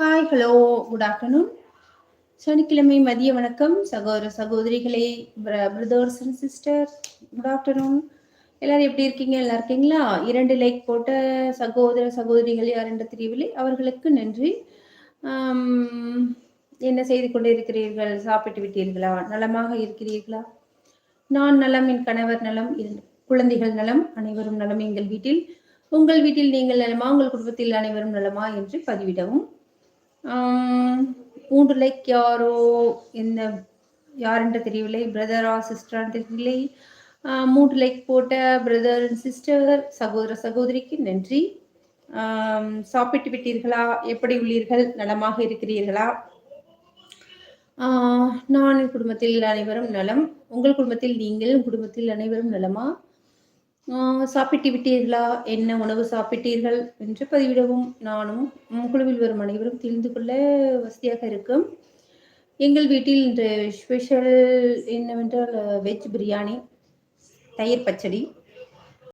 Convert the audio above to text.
Hi, hello, good afternoon. சனிக்கிழமை மதிய வணக்கம் சகோதர சகோதரிகளே, brothers and sister, good afternoon. எல்லாரும் எப்படி இருக்கீங்க? நல்லா இருக்கீங்களா? 2 லைக் போட்ட சகோதர சகோதரிகள் யார் என்ற தெரியவில்லை, அவர்களுக்கு நன்றி. என்ன செய்து கொண்டிருக்கிறீர்கள்? சாப்பிட்டு விட்டீர்களா? நலமாக இருக்கிறீர்களா? நான் நலம், என் கணவர் நலம், குழந்தைகள் நலம், அனைவரும் நலம் எங்கள் வீட்டில். உங்கள் வீட்டில் நீங்கள் நலமா? உங்கள் குடும்பத்தில் அனைவரும் நலமா என்று பதிவிடவும். 3 லைக் யாரோ என்ன யாரென்று தெரியவில்லை, பிரதரா சிஸ்டரா தெரியவில்லை. 3 லைக் போட்ட பிரதர் அண்ட் சிஸ்டர், சகோதர சகோதரிக்கு நன்றி. சாப்பிட்டு விட்டீர்களா? எப்படி உள்ளீர்கள்? நலமாக இருக்கிறீர்களா? நான் என் குடும்பத்தில் அனைவரும் நலம். உங்கள் குடும்பத்தில் நீங்கள் குடும்பத்தில் அனைவரும் நலமா? சாப்பிட்டு விட்டீர்களா? என்ன உணவு சாப்பிட்டீர்கள் என்று பதிவிடவும். நானும் குழுவில் வரும் அனைவரும் தெரிந்து கொள்ள வசதியாக இருக்கும். எங்கள் வீட்டில் இன்று ஸ்பெஷல் என்னவென்றால் வெஜ் பிரியாணி, தயிர் பச்சடி,